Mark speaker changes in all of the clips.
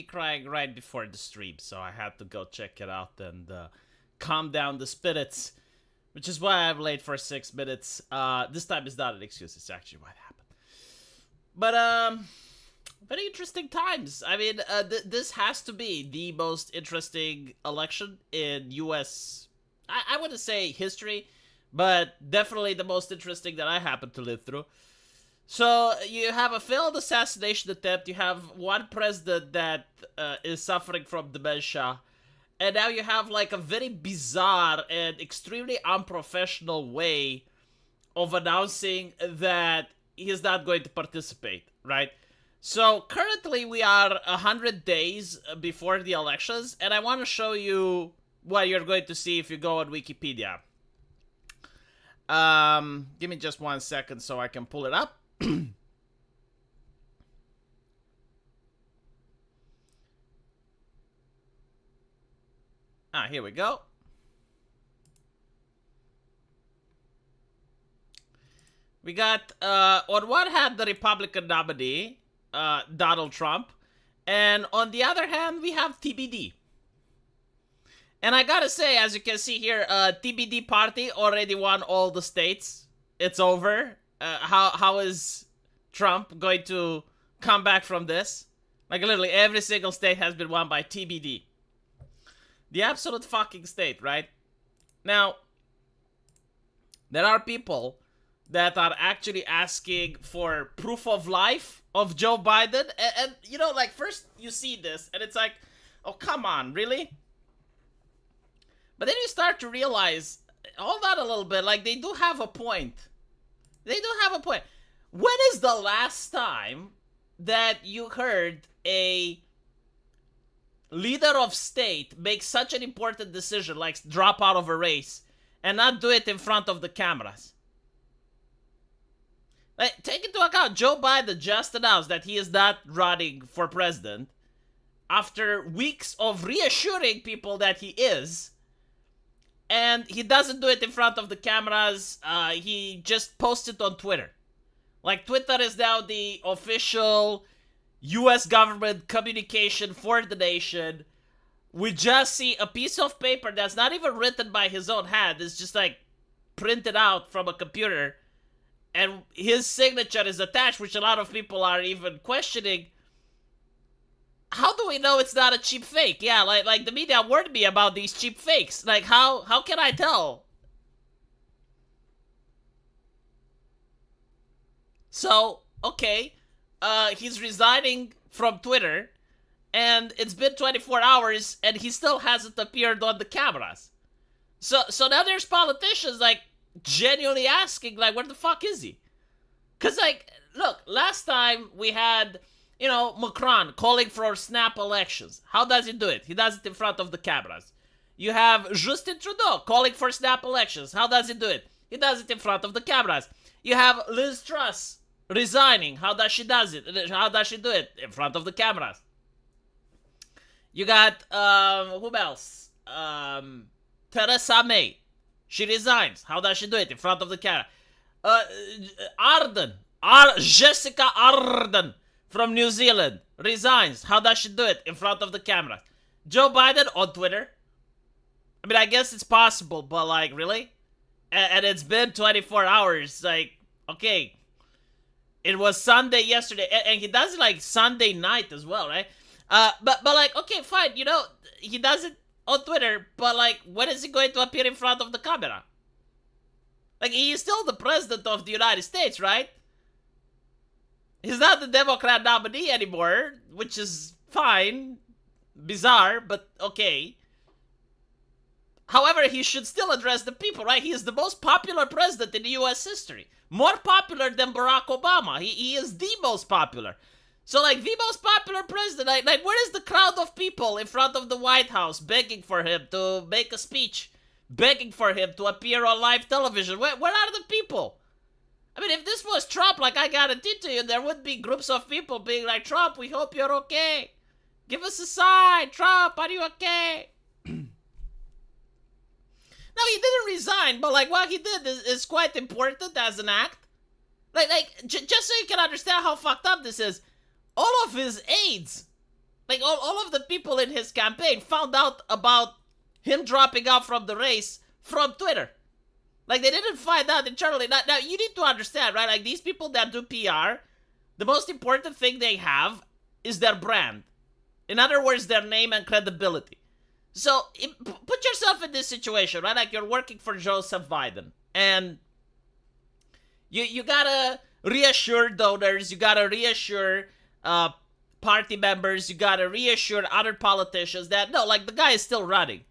Speaker 1: crying right before the stream, so I had to go check it out and calm down the spirits, which is why I'm late for 6 minutes. This time is not an excuse, it's actually what happened. But, very interesting times. I mean, this has to be the most interesting election in U.S., I wouldn't say history, but definitely the most interesting that I happen to live through. So, you have a failed assassination attempt, you have one president that is suffering from dementia, and now you have like a very bizarre and extremely unprofessional way of announcing that he is not going to participate, right? So, currently we are 100 days before the elections, and I want to show you what you're going to see if you go on Wikipedia. Give me just 1 second so I can pull it up. Here we go. We got, on one hand, the Republican nominee, Donald Trump, and on the other hand, we have TBD. And I gotta say, as you can see here, TBD party already won all the states. It's over. How is Trump going to come back from this? Like, literally every single state has been won by TBD. The absolute fucking state, right? Now, there are people that are actually asking for proof of life of Joe Biden. And you know, like, first you see this, and it's like, oh, come on, really? But then you start to realize, hold on a little bit, like, they do have a point. They do have a point. When is the last time that you heard a leader of state make such an important decision, like drop out of a race, and not do it in front of the cameras? Like, take into account, Joe Biden just announced that he is not running for president after weeks of reassuring people that he is. And he doesn't do it in front of the cameras. He just posted on Twitter. Like, Twitter is now the official U.S. government communication for the nation. We just see a piece of paper that's not even written by his own hand. It's just, like, printed out from a computer. And his signature is attached, which a lot of people are even questioning. How do we know it's not a cheap fake? Yeah, like the media warned me about these cheap fakes. Like, how can I tell? So, okay, he's resigning from Twitter, and it's been 24 hours, and he still hasn't appeared on the cameras. So now there's politicians, like, genuinely asking, like, where the fuck is he? Because, like, look, last time we had, you know, Macron calling for snap elections. How does he do it? He does it in front of the cameras. You have Justin Trudeau calling for snap elections. How does he do it? He does it in front of the cameras. You have Liz Truss resigning. How does she do it? How does she do it? In front of the cameras. You got, who else? Theresa May. She resigns. How does she do it? In front of the camera. Jessica Ardern from New Zealand resigns. How does she do it? In front of the camera. Joe Biden on Twitter. I mean, I guess it's possible, but, like, really? And it's been 24 hours. Like, okay. It was Sunday yesterday. And he does it, like, Sunday night as well, right? But like, okay, fine. You know, he does it on Twitter, but, like, when is he going to appear in front of the camera? Like, he is still the president of the United States, right? He's not the Democrat nominee anymore, which is fine. Bizarre, but okay. However, he should still address the people, right? He is the most popular president in U.S. history. More popular than Barack Obama. He is the most popular. So, like, the most popular president, like, where is the crowd of people in front of the White House begging for him to make a speech? Begging for him to appear on live television? Where are the people? I mean, if this was Trump, like, I guarantee to you, there would be groups of people being like, Trump, we hope you're okay. Give us a sign. Trump, are you okay? No, he didn't resign, but, like, what he did is quite important as an act. Like, just so you can understand how fucked up this is, all of his aides Like, all of the people in his campaign found out about him dropping out from the race from Twitter. Like, they didn't find out internally. Now, you need to understand, right? Like, these people that do PR, the most important thing they have is their brand. In other words, their name and credibility. So, put yourself in this situation, right? Like, you're working for Joseph Biden, and you gotta reassure donors, you gotta reassure party members, you gotta reassure other politicians that, no, like, the guy is still running.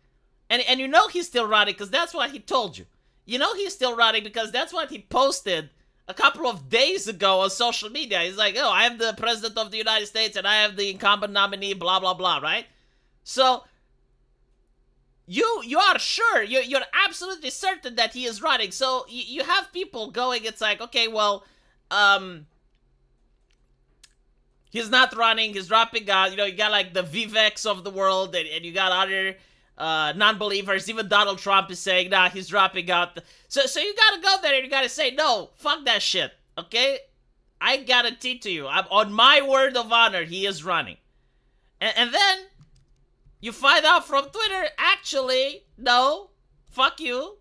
Speaker 1: And you know he's still running because that's what he told you. You know he's still running because that's what he posted a couple of days ago on social media. He's like, oh, I am the president of the United States and I am the incumbent nominee, blah, blah, blah, right? So, you are sure, you're absolutely certain that he is running. So, you have people going, it's like, okay, well, he's not running, he's dropping out. You know, you got like the Viveks of the world, and you got other non-believers. Even Donald Trump is saying, nah, he's dropping out. So you gotta go there and you gotta say, no, fuck that shit, okay? I guarantee to you, I'm on my word of honor, he is running. And then you find out from Twitter, actually, no, fuck you,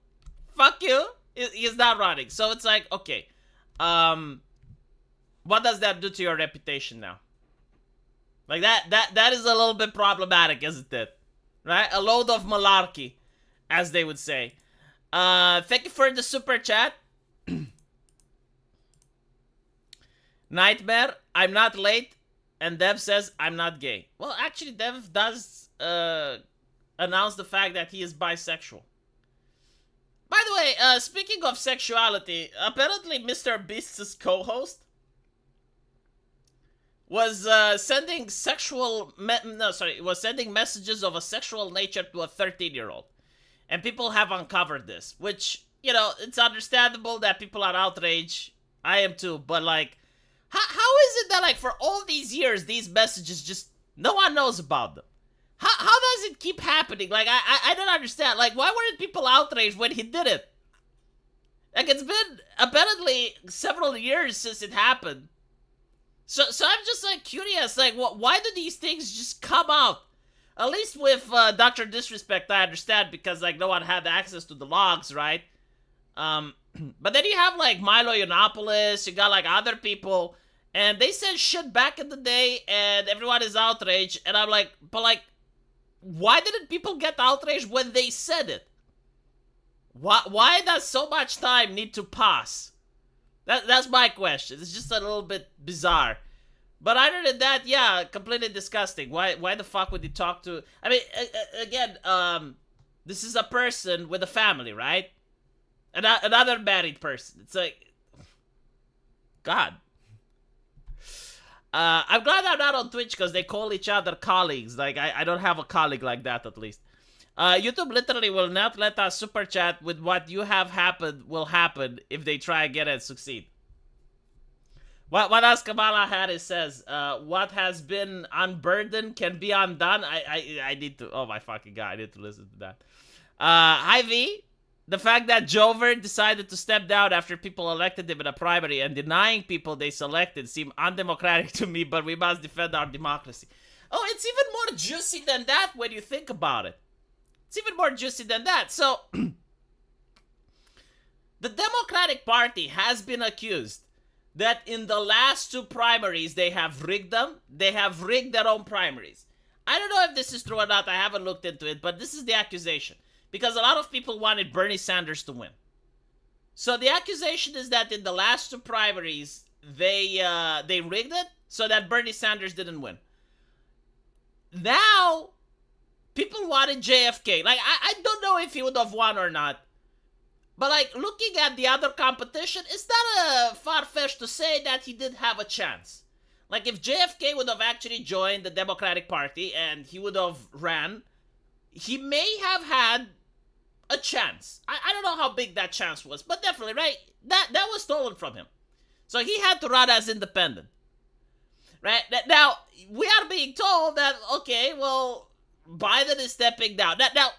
Speaker 1: he's not running. So it's like, okay, what does that do to your reputation now? Like, that is a little bit problematic, isn't it? Right? A load of malarkey, as they would say. Thank you for the super chat. Nightmare, I'm not late. And Dev says, I'm not gay. Well, actually, Dev does announce the fact that he is bisexual. By the way, speaking of sexuality, apparently Mr. Beast's co-host was sending sending messages of a sexual nature to a 13-year-old. And people have uncovered this, which, you know, it's understandable that people are outraged. I am too, but like, how is it that, like, for all these years, these messages just, no one knows about them? How does it keep happening? Like, I don't understand. Like, why weren't people outraged when he did it? Like, it's been apparently several years since it happened. So I'm just, like, curious, like, why do these things just come out? At least with Dr. Disrespect, I understand, because, like, no one had access to the logs, right? But then you have, like, Milo Yiannopoulos, you got, like, other people, and they said shit back in the day, and everyone is outraged, and I'm like, but, like, why didn't people get outraged when they said it? Why does so much time need to pass? That's my question. It's just a little bit bizarre. But other than that, yeah, completely disgusting. Why the fuck would he talk to... I mean, again, this is a person with a family, right? Another married person. It's like... God. I'm glad I'm not on Twitch because they call each other colleagues. Like, I don't have a colleague like that, at least. YouTube literally will not let us super chat with what you have happened will happen if they try again and succeed. What else Kamala Harris says? What has been unburdened can be undone. I need to... Oh my fucking God, I need to listen to that. Hi V. The fact that Jover decided to step down after people elected him in a primary and denying people they selected seem undemocratic to me, but we must defend our democracy. Oh, it's even more juicy than that when you think about it. It's even more juicy than that. So, the Democratic Party has been accused that in the last two primaries, they have rigged them. They have rigged their own primaries. I don't know if this is true or not. I haven't looked into it, but this is the accusation. Because a lot of people wanted Bernie Sanders to win. So the accusation is that in the last two primaries, they rigged it so that Bernie Sanders didn't win. Now, people wanted JFK. Like, I don't know if he would have won or not. But, like, looking at the other competition, it's not far-fetched to say that he did have a chance. Like, if JFK would have actually joined the Democratic Party and he would have ran, he may have had a chance. I don't know how big that chance was, but definitely, right? That was stolen from him. So he had to run as independent. Right? Now, we are being told that, okay, well, Biden is stepping down. Now,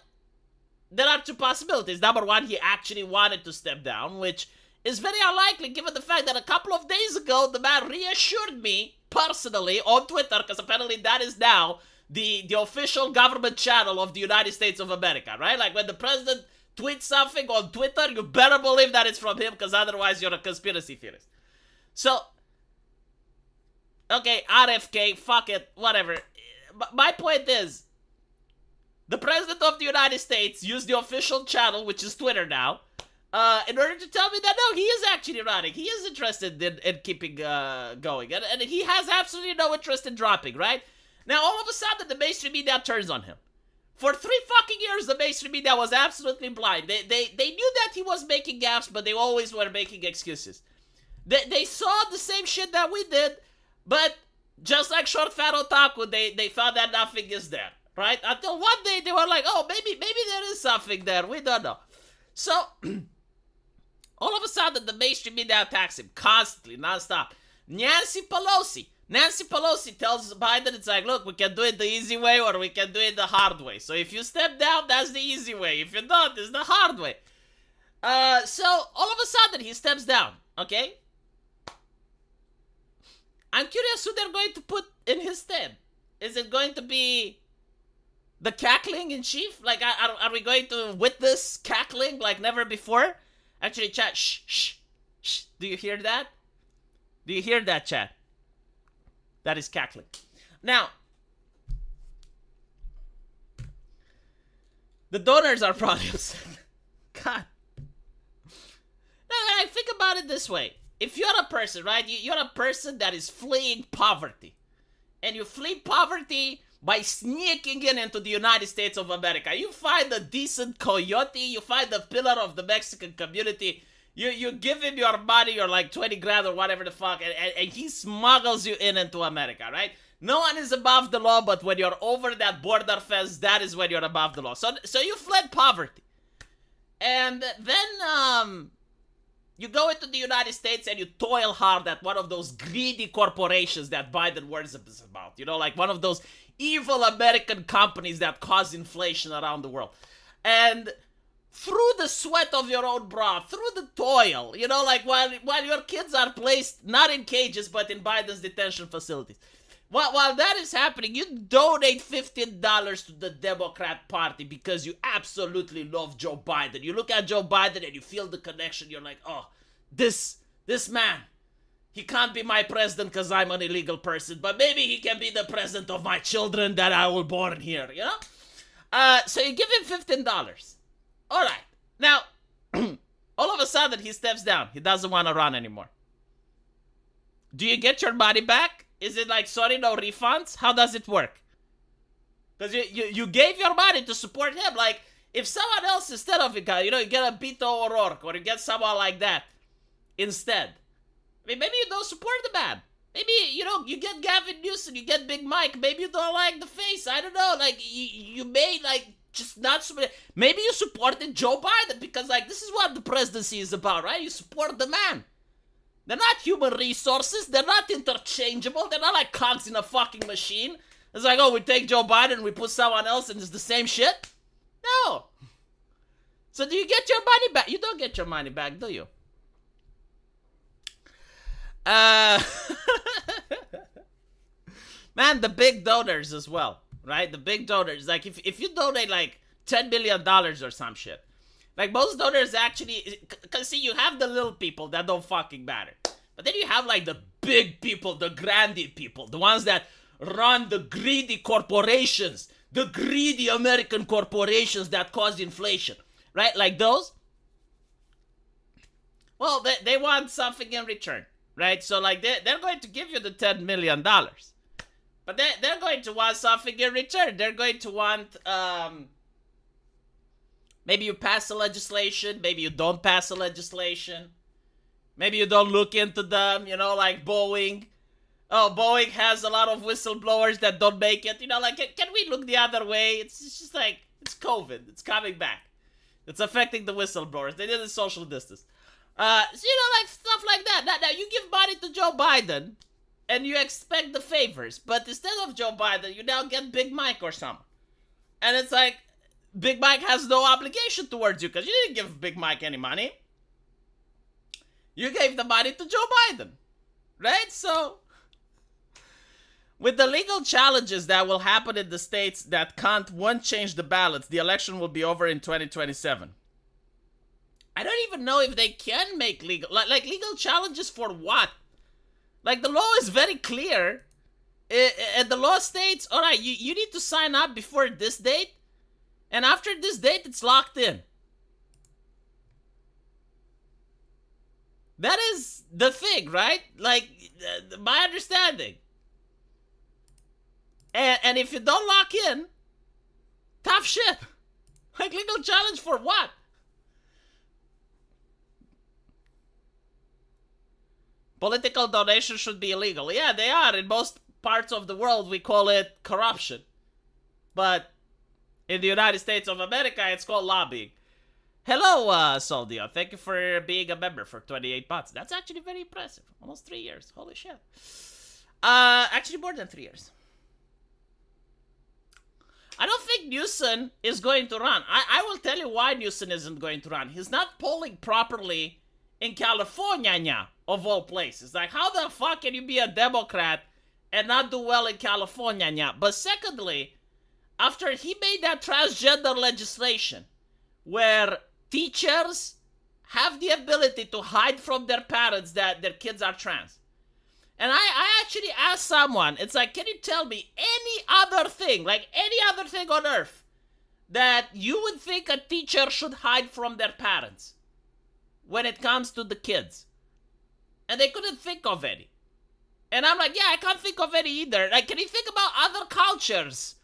Speaker 1: there are two possibilities. Number one, he actually wanted to step down, which is very unlikely given the fact that a couple of days ago, the man reassured me personally on Twitter, because apparently that is now the official government channel of the United States of America, right? Like when the president tweets something on Twitter, you better believe that it's from him, because otherwise you're a conspiracy theorist. So, okay, RFK, fuck it, whatever. My point is, the president of the United States used the official channel, which is Twitter now, in order to tell me that no, he is actually running. He is interested in keeping going. And he has absolutely no interest in dropping, right? Now, all of a sudden, the mainstream media turns on him. For 3 fucking years, the mainstream media was absolutely blind. They knew that he was making gaffes, but they always were making excuses. They saw the same shit that we did, but just like Short Fat Otaku, they found that nothing is there, right? Until one day they were like, oh, maybe there is something there. We don't know. So, all of a sudden, the mainstream media attacks him constantly, nonstop. Nancy Pelosi tells Biden, it's like, look, we can do it the easy way or we can do it the hard way. So if you step down, that's the easy way. If you don't, it's the hard way. So all of a sudden, he steps down, okay? I'm curious who they're going to put in his stead. Is it going to be the cackling in chief? Like, are we going to witness cackling like never before? Actually, chat, shh. Do you hear that? Do you hear that, chat? That is cackling. Now, the donors are probably upset. God. Now, I think about it this way. If you're a person, right? You're a person that is fleeing poverty. And you flee poverty by sneaking into the United States of America. You find a decent coyote. You find a pillar of the Mexican community. You give him your money, or like 20 grand or whatever the fuck, and he smuggles you into America, right? No one is above the law, but when you're over that border fence, that is when you're above the law. So you fled poverty. And then you go into the United States and you toil hard at one of those greedy corporations that Biden warns us about. You know, like one of those evil American companies that cause inflation around the world. And through the sweat of your own brow, through the toil, you know, like while your kids are placed not in cages but in Biden's detention facilities. While that is happening, you donate $15 to the Democrat Party because you absolutely love Joe Biden. You look at Joe Biden and you feel the connection. You're like, oh, this man, he can't be my president because I'm an illegal person, but maybe he can be the president of my children that I will born here, you know? So you give him $15. All right. Now, all of a sudden, he steps down. He doesn't want to run anymore. Do you get your money back? Is it like, sorry, no refunds? How does it work? Because you gave your money to support him. Like, if someone else instead of it, you know, you get a Beto O'Rourke or you get someone like that instead. I mean, maybe you don't support the man. Maybe, you know, you get Gavin Newsom, you get Big Mike. Maybe you don't like the face. I don't know. Like, you may, like, just not support. Maybe you supported Joe Biden because, like, this is what the presidency is about, right? You support the man. They're not human resources. They're not interchangeable. They're not like cogs in a fucking machine. It's like, oh, we take Joe Biden, we put someone else, and it's the same shit? No. So do you get your money back? You don't get your money back, do you? Man, the big donors as well, right? The big donors. Like, if you donate, like, $10 million or some shit, like, most donors actually, because, see, you have the little people that don't fucking matter. But then you have, like, the big people, the grande people, the ones that run the greedy corporations, the greedy American corporations that cause inflation, right? Like those. Well, they want something in return, right? So, like, they're going to give you the $10 million. But they're going to want something in return. They're going to want, maybe you pass a legislation, maybe you don't pass a legislation. Maybe you don't look into them, you know, like Boeing. Oh, Boeing has a lot of whistleblowers that don't make it. You know, like, can we look the other way? It's just like, it's COVID. It's coming back. It's affecting the whistleblowers. They did a social distance. So, you know, like, stuff like that. Now, you give money to Joe Biden, and you expect the favors. But instead of Joe Biden, you now get Big Mike or something. And it's like, Big Mike has no obligation towards you, because you didn't give Big Mike any money. You gave the money to Joe Biden, right? So, with the legal challenges that will happen in the states that won't change the ballots, the election will be over in 2027. I don't even know if they can make legal, like legal challenges for what? Like, the law is very clear. And the law states, all right, you need to sign up before this date, and after this date, it's locked in. That is the thing, right? Like, my understanding. And if you don't lock in, tough shit. Like, legal challenge for what? Political donations should be illegal. Yeah, they are. In most parts of the world, we call it corruption. But in the United States of America, it's called lobbying. Hello, Soldio. Thank you for being a member for 28 months. That's actually very impressive. Almost 3 years. Holy shit. Actually, more than 3 years. I don't think Newsom is going to run. I will tell you why Newsom isn't going to run. He's not polling properly in California, of all places. Like, how the fuck can you be a Democrat and not do well in California? But secondly, after he made that transgender legislation where teachers have the ability to hide from their parents that their kids are trans. And I actually asked someone, it's like, can you tell me any other thing, like any other thing on earth, that you would think a teacher should hide from their parents when it comes to the kids? And they couldn't think of any. And I'm like, yeah, I can't think of any either. Like, can you think about other cultures,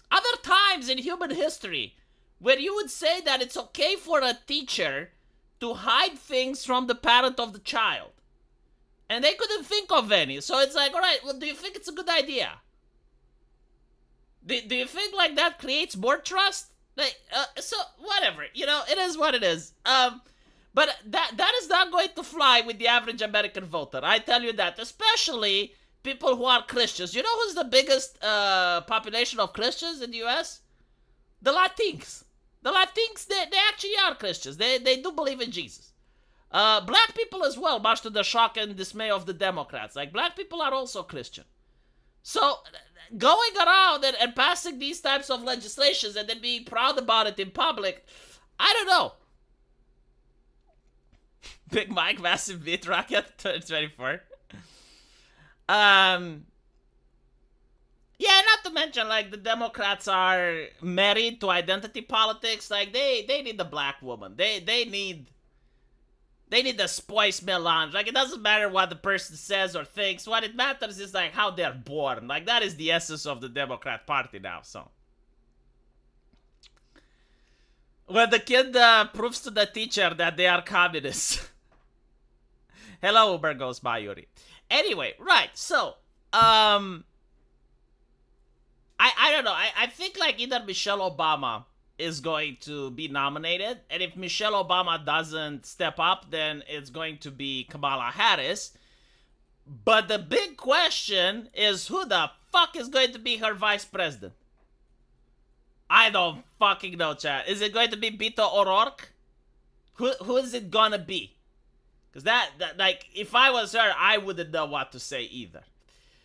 Speaker 1: other times in human history, where you would say that it's okay for a teacher to hide things from the parent of the child? And they couldn't think of any. So it's like, all right, well, do you think it's a good idea? Do you think, like, that creates more trust? Like, so, whatever. You know, it is what it is. But that is not going to fly with the average American voter. I tell you that. Especially people who are Christians. You know who's the biggest population of Christians in the U.S.? The Latinx. The Latinx, they actually are Christians. They do believe in Jesus. Black people as well, much to the shock and dismay of the Democrats. Like, black people are also Christian. So, going around and passing these types of legislations and then being proud about it in public, I don't know. Big Mike, massive beat rocket, 2024. Yeah, not to mention, like, the Democrats are married to identity politics. Like, they need the black woman. They need the spoils melange. Like, it doesn't matter what the person says or thinks. What it matters is, like, how they're born. Like, that is the essence of the Democrat Party now, so. When the kid proves to the teacher that they are communists. Hello, Uber goes by, Yuri. Anyway, right, so, I don't know. I think, like, either Michelle Obama is going to be nominated, and if Michelle Obama doesn't step up, then it's going to be Kamala Harris. But the big question is, who the fuck is going to be her vice president? I don't fucking know, chat. Is it going to be Beto O'Rourke? Who is it gonna be? Because that, like, if I was her, I wouldn't know what to say either.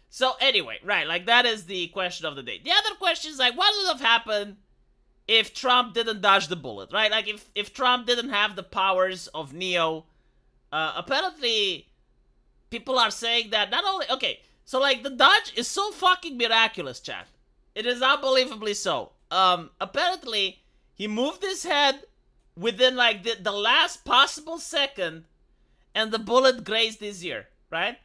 Speaker 1: So anyway, right, like, that is the question of the day. The other question is, like, what would have happened if Trump didn't dodge the bullet, right? Like, if Trump didn't have the powers of Neo, apparently people are saying that not only, okay, so, like, the dodge is so fucking miraculous, chat. It is unbelievably so. Apparently, he moved his head within, like, the last possible second, and the bullet grazed his ear, right?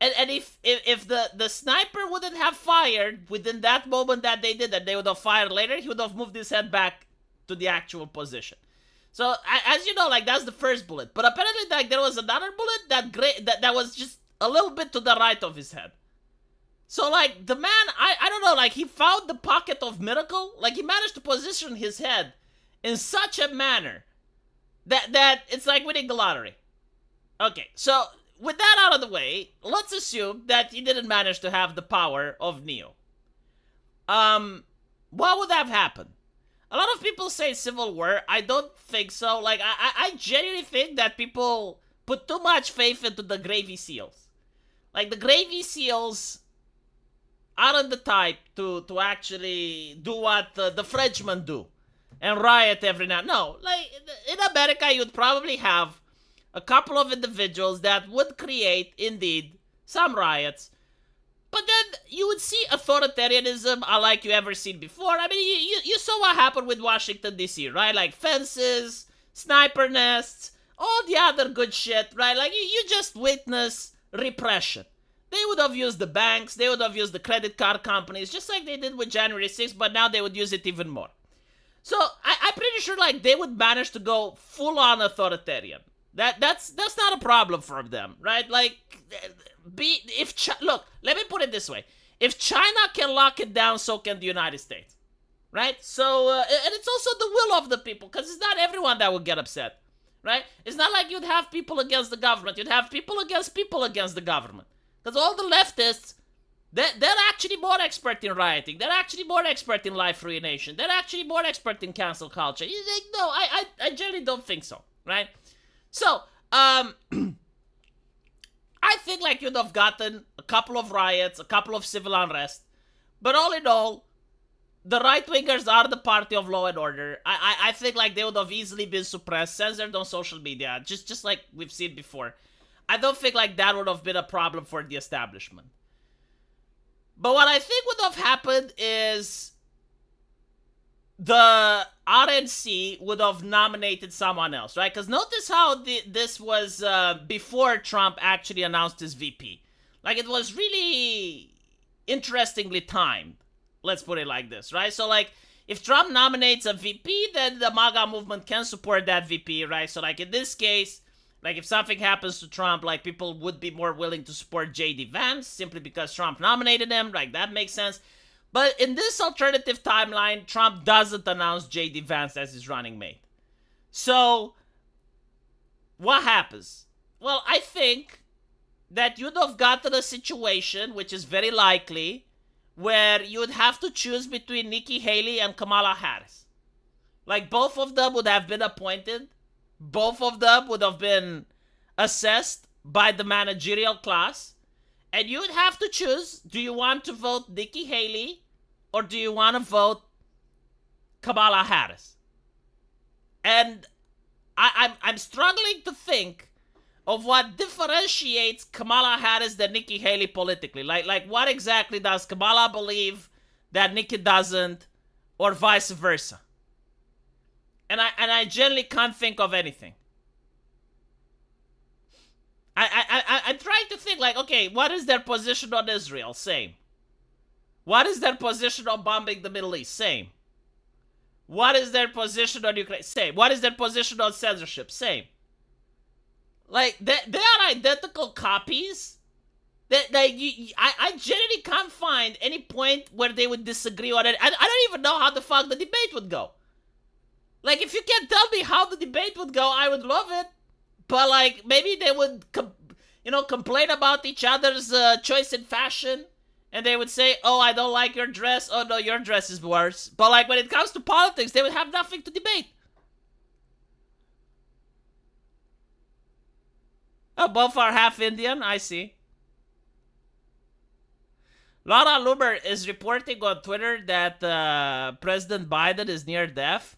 Speaker 1: And if the sniper wouldn't have fired within that moment that they did, that they would have fired later, he would have moved his head back to the actual position. So, as you know, like, that's the first bullet. But apparently, like, there was another bullet that was just a little bit to the right of his head. So, like, the man, I don't know, like, he found the pocket of miracle. Like, he managed to position his head in such a manner that it's like winning the lottery. Okay, so, with that out of the way, let's assume that he didn't manage to have the power of Neo. What would have happened? A lot of people say civil war. I don't think so. Like, I genuinely think that people put too much faith into the Gravy Seals. Like, the Gravy Seals aren't the type to actually do what the Frenchmen do and riot every now. No, like, in America, you'd probably have a couple of individuals that would create, indeed, some riots. But then you would see authoritarianism unlike you ever seen before. I mean, you saw what happened with Washington, D.C., right? Like fences, sniper nests, all the other good shit, right? Like, you just witness repression. They would have used the banks, they would have used the credit card companies, just like they did with January 6th, but now they would use it even more. So I'm pretty sure, like, they would manage to go full-on authoritarian. That's not a problem for them, right? Like, look, let me put it this way: if China can lock it down, so can the United States, right? So, and it's also the will of the people, because it's not everyone that would get upset, right? It's not like you'd have people against the government; you'd have people against the government, because all the leftists, they're actually more expert in rioting. They're actually more expert in life ruination. They're actually more expert in cancel culture. No, I generally don't think so, right? So, I think, like, you'd have gotten a couple of riots, a couple of civil unrest, but all in all, the right-wingers are the party of law and order. I think, like, they would have easily been suppressed, censored on social media, just like we've seen before. I don't think, like, that would have been a problem for the establishment. But what I think would have happened is the RNC would have nominated someone else, right? Because notice how this was before Trump actually announced his VP. Like, it was really interestingly timed. Let's put it like this, right? So, like, if Trump nominates a VP, then the MAGA movement can support that VP, right? So, like, in this case, like, if something happens to Trump, like, people would be more willing to support J.D. Vance simply because Trump nominated him. Like, that makes sense. But in this alternative timeline, Trump doesn't announce J.D. Vance as his running mate. So, what happens? Well, I think that you'd have gotten a situation, which is very likely, where you'd have to choose between Nikki Haley and Kamala Harris. Like, both of them would have been appointed. Both of them would have been assessed by the managerial class. And you would have to choose, do you want to vote Nikki Haley or do you want to vote Kamala Harris? And I'm struggling to think of what differentiates Kamala Harris than Nikki Haley politically. Like what exactly does Kamala believe that Nikki doesn't, or vice versa? And I generally can't think of anything. I'm trying to think, like, okay, what is their position on Israel? Same. What is their position on bombing the Middle East? Same. What is their position on Ukraine? Same. What is their position on censorship? Same. Like, they are identical copies. I generally can't find any point where they would disagree on it. I don't even know how the fuck the debate would go. Like, if you can tell me how the debate would go, I would love it. But, like, maybe they would, complain about each other's choice in fashion. And they would say, oh, I don't like your dress. Oh, no, your dress is worse. But, like, when it comes to politics, they would have nothing to debate. Oh, both are half Indian? I see. Laura Loomer is reporting on Twitter that President Biden is near death.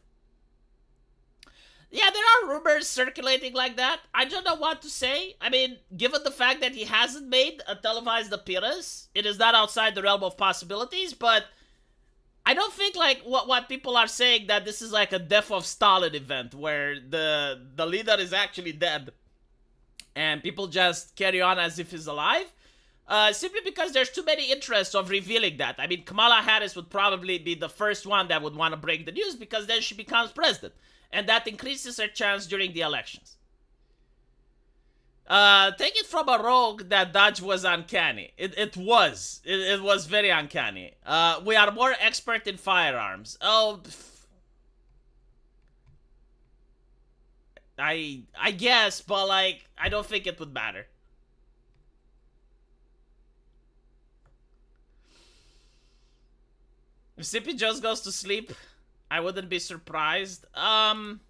Speaker 1: Yeah, there are rumors circulating like that. I don't know what to say. I mean, given the fact that he hasn't made a televised appearance, it is not outside the realm of possibilities, but I don't think, like, what people are saying, that this is like a death of Stalin event where the leader is actually dead and people just carry on as if he's alive. Simply because there's too many interests of revealing that. I mean, Kamala Harris would probably be the first one that would want to break the news because then she becomes president. And that increases her chance during the elections. Take it from a rogue that dodge was uncanny. It was very uncanny. We are more expert in firearms. Oh, I guess, but, like, I don't think it would matter. If Sippy just goes to sleep, I wouldn't be surprised. From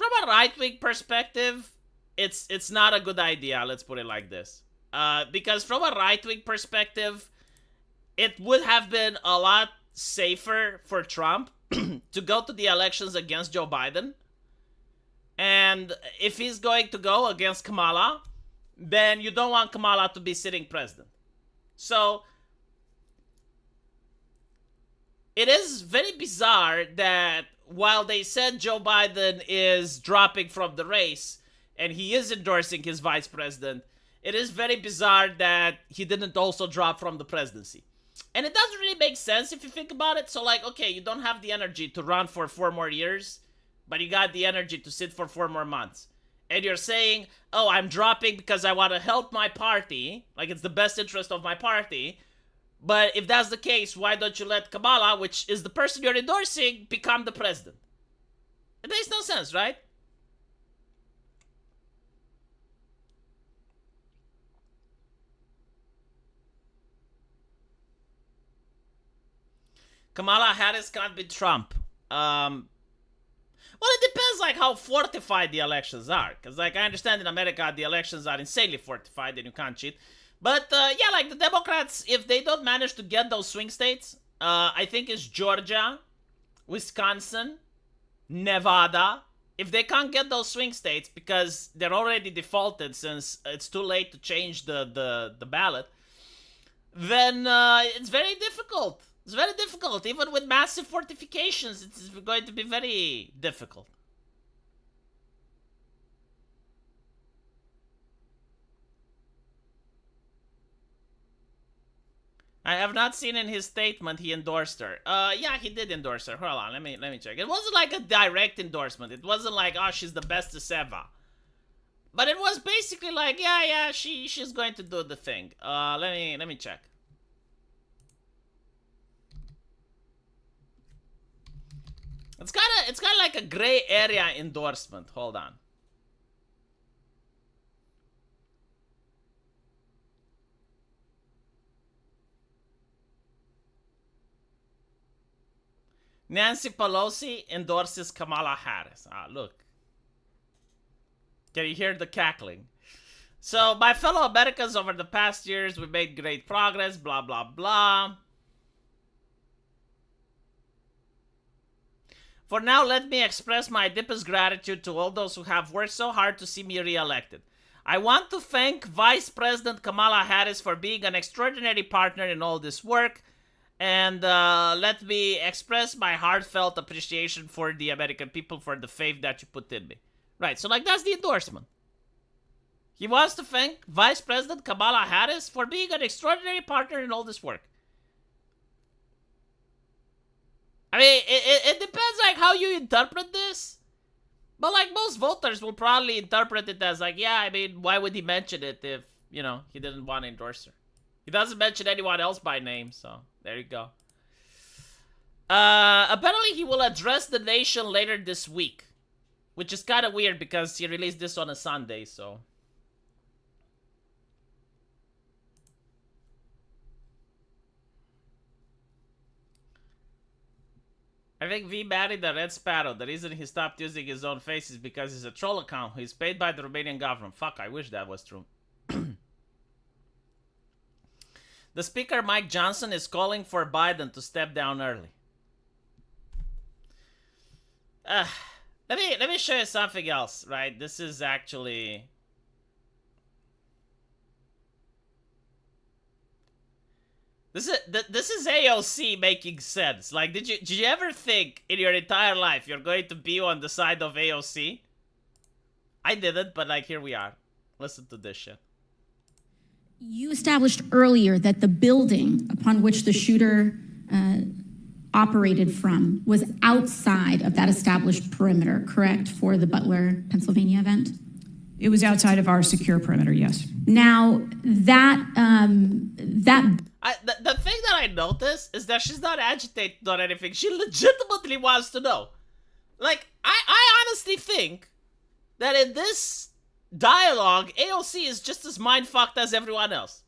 Speaker 1: from a right-wing perspective, it's not a good idea. Let's put it like this. Because from a right-wing perspective, it would have been a lot safer for Trump to go to the elections against Joe Biden. And if he's going to go against Kamala, then you don't want Kamala to be sitting president. So it is very bizarre that while they said Joe Biden is dropping from the race and he is endorsing his vice president, it is very bizarre that he didn't also drop from the presidency. And it doesn't really make sense if you think about it. So like, okay, you don't have the energy to run for 4 more years, but you got the energy to sit for 4 more months. And you're saying, oh, I'm dropping because I want to help my party, like it's the best interest of my party. But if that's the case, why don't you let Kamala, which is the person you're endorsing, become the president? It makes no sense, right? Kamala Harris can't beat Trump. Well, it depends, like, how fortified the elections are. Because, like, I understand in America, the elections are insanely fortified and you can't cheat. But, yeah, like, the Democrats, if they don't manage to get those swing states, I think it's Georgia, Wisconsin, Nevada. If they can't get those swing states because they're already defaulted since it's too late to change the ballot, then it's very difficult. It's very difficult. Even with massive fortifications, it's going to be very difficult. I have not seen in his statement he endorsed her. Yeah, he did endorse her. Hold on, let me check. It wasn't like a direct endorsement. It wasn't like, oh, she's the bestest ever. But it was basically like, yeah, she's going to do the thing. Let me check. It's kind of like a gray area endorsement. Hold on. Nancy Pelosi endorses Kamala Harris. Ah, look. Can you hear the cackling? So, my fellow Americans, over the past years, we made great progress, blah, blah, blah. For now, let me express my deepest gratitude to all those who have worked so hard to see me re-elected. I want to thank Vice President Kamala Harris for being an extraordinary partner in all this work. And let me express my heartfelt appreciation for the American people for the faith that you put in me. Right, so like that's the endorsement. He wants to thank Vice President Kamala Harris for being an extraordinary partner in all this work. I mean, it depends like how you interpret this. But like most voters will probably interpret it as like, yeah, I mean, why would he mention it if, you know, he didn't want to endorse her? He doesn't mention anyone else by name, so there you go. Apparently he will address the nation later this week. Which is kind of weird because he released this on a Sunday, so... I think V married the Red Sparrow. The reason he stopped using his own face is because he's a troll account. He's paid by the Romanian government. Fuck, I wish that was true. The Speaker, Mike Johnson, is calling for Biden to step down early. Let me show you something else, right? This is actually... This is AOC making sense. Like, did you ever think in your entire life you're going to be on the side of AOC? I didn't, but like, here we are. Listen to this shit.
Speaker 2: You established earlier that the building upon which the shooter operated from was outside of that established perimeter, correct, for the Butler, Pennsylvania event?
Speaker 3: It was outside of our secure perimeter, yes.
Speaker 2: Now, the
Speaker 1: thing that I noticed is that she's not agitated or anything. She legitimately wants to know. Like, I honestly think that in this dialogue, AOC is just as mind-fucked as everyone else.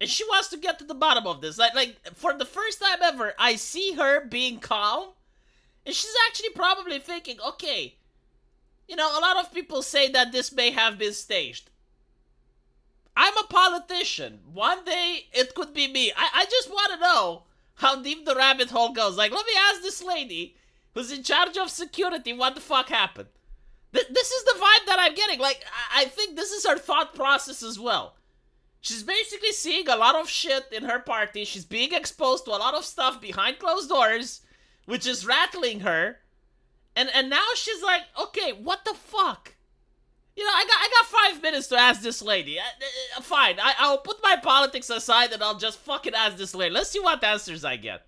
Speaker 1: And she wants to get to the bottom of this. Like, for the first time ever, I see her being calm. And she's actually probably thinking, okay, you know, a lot of people say that this may have been staged. I'm a politician. One day, it could be me. I just want to know how deep the rabbit hole goes. Like, let me ask this lady who's in charge of security what the fuck happened. This is the vibe that I'm getting. Like, I think this is her thought process as well. She's basically seeing a lot of shit in her party. She's being exposed to a lot of stuff behind closed doors, which is rattling her. And now she's like, okay, what the fuck? You know, I got 5 minutes to ask this lady. Fine, I'll put my politics aside and I'll just fucking ask this lady. Let's see what answers I get.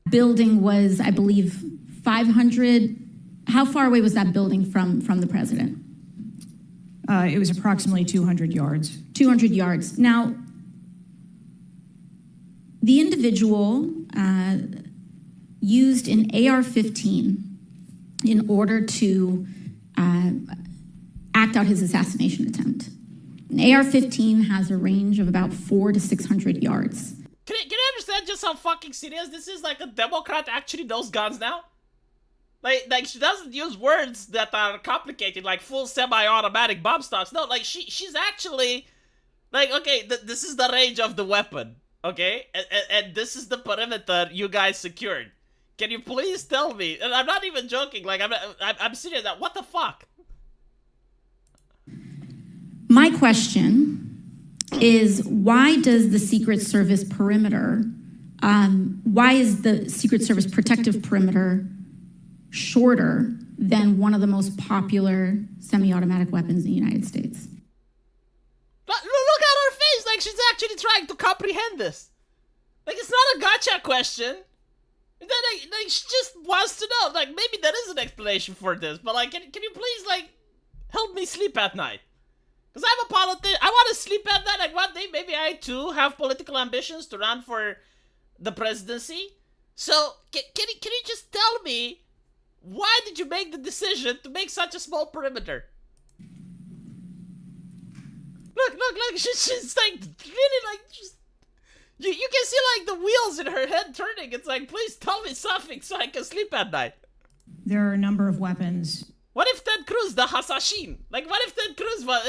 Speaker 2: Building was, I believe, 500. How far away was that building from the president?
Speaker 3: It was approximately 200 yards.
Speaker 2: 200 yards. Now, the individual used an AR-15 in order to act out his assassination attempt. An AR-15 has a range of about 400 to 600 yards.
Speaker 1: Can I understand just how fucking serious this is? Like, a Democrat actually knows guns now? Like she doesn't use words that are complicated, like full semi-automatic bomb stocks. No, like she's actually, like, okay, this is the range of the weapon, okay? And this is the perimeter you guys secured. Can you please tell me? And I'm not even joking. Like, I'm serious. What the fuck?
Speaker 2: My question is, why does the Secret Service perimeter, why is the Secret Service protective perimeter shorter than one of the most popular semi-automatic weapons in the United States?
Speaker 1: Look at her face. Like, she's actually trying to comprehend this. Like, it's not a gotcha question. Like, she just wants to know. Like, maybe there is an explanation for this, but like, can you please, like, help me sleep at night? Because I'm a politician. I want to sleep at night. Like, one day, maybe I too have political ambitions to run for the presidency. So, can you just tell me, why did you make the decision to make such a small perimeter? Look, she's like, really, like, just, you can see, like, the wheels in her head turning. It's like, please tell me something so I can sleep at night.
Speaker 3: There are a number of weapons.
Speaker 1: What if Ted Cruz, the assassin? Like, what if Ted Cruz was,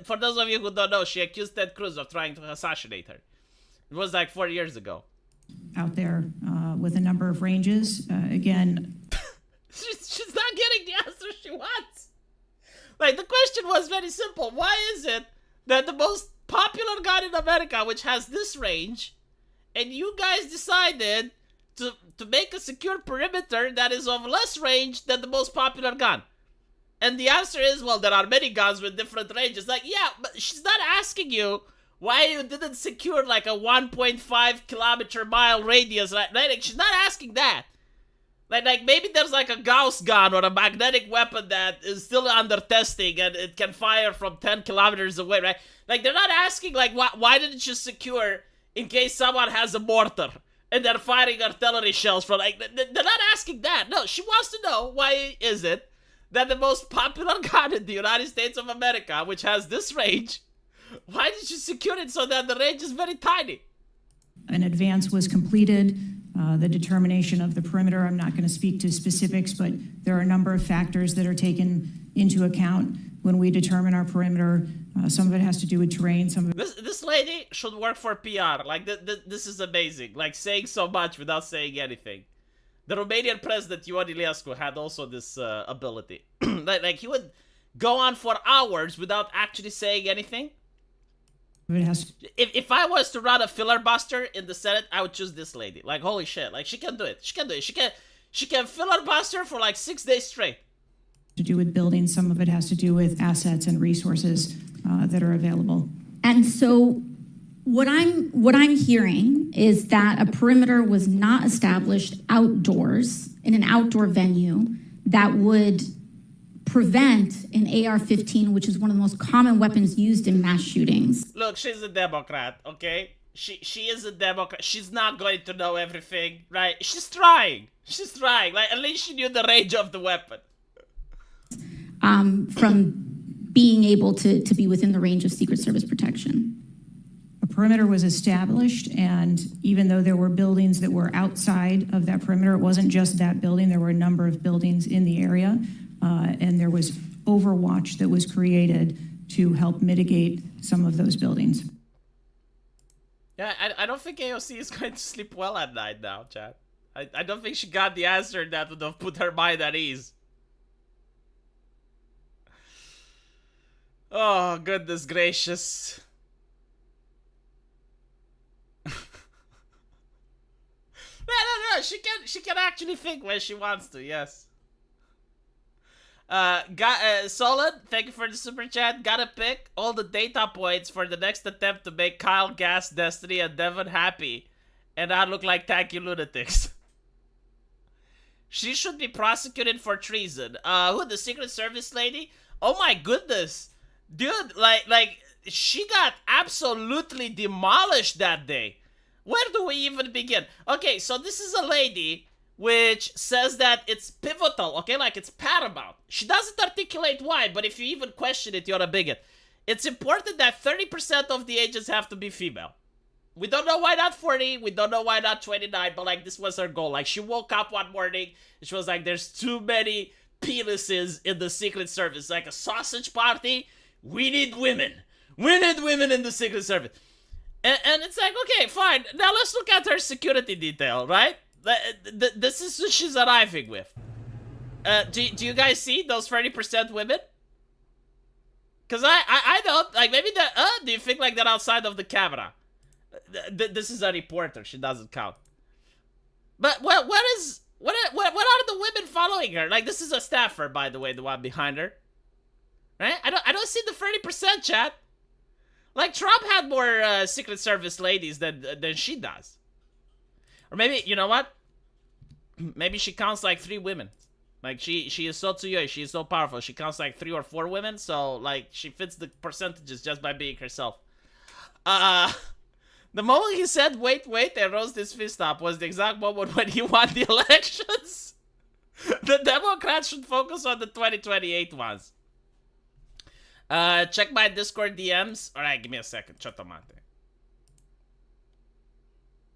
Speaker 1: for those of you who don't know, she accused Ted Cruz of trying to assassinate her. It was like 4 years ago.
Speaker 3: Out there with a number of ranges. Again,
Speaker 1: she's not getting the answer she wants. Like, the question was very simple. Why is it that the most popular gun in America, which has this range, and you guys decided to make a secure perimeter that is of less range than the most popular gun? And the answer is, well, there are many guns with different ranges. Like, yeah, but she's not asking you why you didn't secure like a 1.5 kilometer mile radius. Like, she's not asking that. Like maybe there's like a Gauss gun or a magnetic weapon that is still under testing and it can fire from 10 kilometers away, right? Like, they're not asking, like, why didn't you secure in case someone has a mortar and they're firing artillery shells from, like, they're not asking that. No, she wants to know, why is it that the most popular gun in the United States of America, which has this range, why did you secure it so that the range is very tiny?
Speaker 3: An advance was completed. The determination of the perimeter, I'm not going to speak to specifics, but there are a number of factors that are taken into account when we determine our perimeter. Some of it has to do with terrain. Some of it...
Speaker 1: This lady should work for PR. Like, this is amazing. Like, saying so much without saying anything. The Romanian president, Ion Iliescu, had also this ability. like, he would go on for hours without actually saying anything.
Speaker 3: It has to...
Speaker 1: If I was to run a filibuster in the Senate, I would choose this lady. Like, holy shit. Like, she can do it. She can do it. She can filibuster for like 6 days straight.
Speaker 3: To do with building. Some of it has to do with assets and resources that are available.
Speaker 2: And so what I'm hearing is that a perimeter was not established outdoors in an outdoor venue that would prevent an AR-15, which is one of the most common weapons used in mass shootings.
Speaker 1: Look, she's a Democrat, okay? She is a Democrat. She's not going to know everything, right? She's trying. She's trying. Like, at least she knew the range of the weapon.
Speaker 2: From being able to be within the range of Secret Service protection.
Speaker 3: A perimeter was established, and even though there were buildings that were outside of that perimeter, it wasn't just that building. There were a number of buildings in the area. and there was overwatch that was created to help mitigate some of those buildings.
Speaker 1: Yeah, I don't think AOC is going to sleep well at night now, Chad. I don't think she got the answer that would have put her mind at ease. Oh, goodness gracious. No, she can actually think when she wants to, yes. Solid, thank you for the super chat. Gotta pick all the data points for the next attempt to make Kyle gas Destiny and Devon happy and not look like tacky lunatics. She should be prosecuted for treason. Who, the Secret Service lady? Oh my goodness. Dude, like, she got absolutely demolished that day. Where do we even begin? Okay, so this is a lady which says that it's pivotal, okay? Like, it's paramount. She doesn't articulate why, but if you even question it, you're a bigot. It's important that 30% of the agents have to be female. We don't know why not 40, we don't know why not 29, but, like, this was her goal. Like, she woke up one morning, and she was like, there's too many penises in the Secret Service. Like a sausage party, we need women. We need women in the Secret Service. And it's like, okay, fine. Now let's look at her security detail, right? This is what she's arriving with. Do you guys see those 30% women? Because I don't, like, maybe that, do you think like that outside of the camera? This is a reporter, she doesn't count. But what are the women following her? Like, this is a staffer, by the way, the one behind her. Right? I don't see the 30%, chat. Like, Trump had more Secret Service ladies than she does. Or maybe, you know what? Maybe she counts like 3 women. Like, she is so Tsuyoy, she is so powerful. She counts like 3 or 4 women, so, like, she fits the percentages just by being herself. The moment he said, wait, and rose his fist up was the exact moment when he won the elections. The Democrats should focus on the 2028 ones. Check my Discord DMs. Alright, give me a second. Chotomate.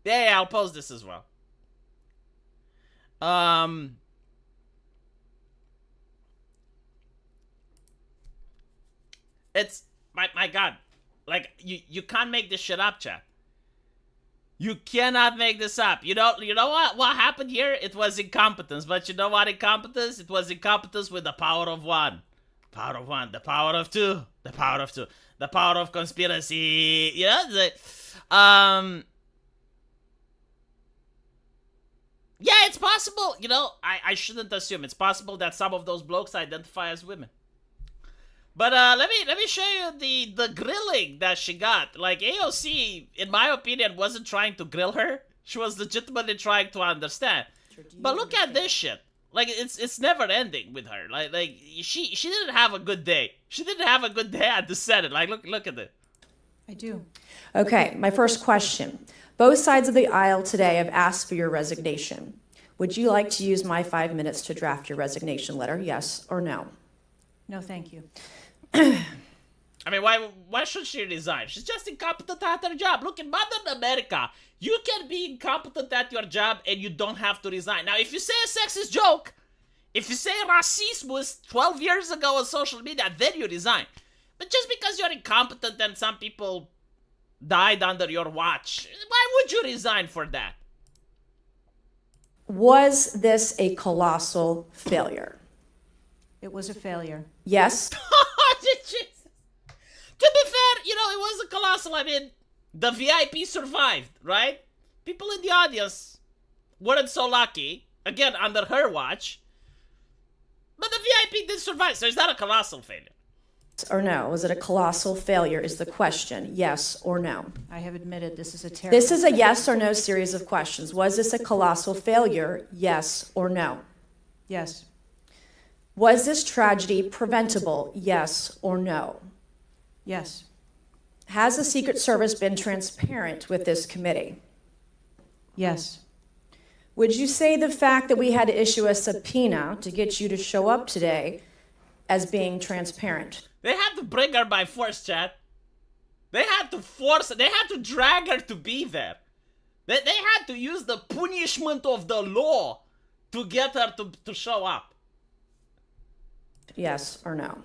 Speaker 1: Yeah, I'll post this as well. It's my god. Like, you can't make this shit up, chat. You cannot make this up. You know what happened here? It was incompetence. But you know what incompetence? It was incompetence with the power of 1. Power of 1, the power of 2, the power of 2, the power of conspiracy. Yeah, yeah, it's possible. You know, I shouldn't assume. It's possible that some of those blokes identify as women. But let me show you the grilling that she got. Like, AOC, in my opinion, wasn't trying to grill her. She was legitimately trying to understand. But look at this shit. Like, it's never ending with her. Like she didn't have a good day. She didn't have a good day at the Senate. Like, look at it.
Speaker 3: I do.
Speaker 4: Okay, my first question. Both sides of the aisle today have asked for your resignation. Would you like to use my 5 minutes to draft your resignation letter, yes or no?
Speaker 3: No, thank you.
Speaker 1: I mean, why should she resign? She's just incompetent at her job. Look, in modern America, you can be incompetent at your job and you don't have to resign. Now, if you say a sexist joke, if you say racism was 12 years ago on social media, then you resign. But just because you're incompetent and some people died under your watch, why would you resign for that?
Speaker 4: Was this a colossal failure?
Speaker 3: It was a failure.
Speaker 4: Yes.
Speaker 1: To be fair, you know, it was a colossal. I mean, the VIP survived, right? People in the audience weren't so lucky. Again, under her watch. But the VIP did survive, so it's not a colossal failure.
Speaker 4: Or no? Was it a colossal failure is the question. Yes or no?
Speaker 3: I have admitted this is a terrible...
Speaker 4: This is a yes or no series of questions. Was this a colossal failure? Yes or no?
Speaker 3: Yes.
Speaker 4: Was this tragedy preventable? Yes or no?
Speaker 3: Yes.
Speaker 4: Has the Secret Service been transparent with this committee?
Speaker 3: Yes.
Speaker 4: Would you say the fact that we had to issue a subpoena to get you to show up today as being transparent?
Speaker 1: They had to bring her by force, chat. They had to drag her to be there. They had to use the punishment of the law to get her to show up.
Speaker 4: Yes or no?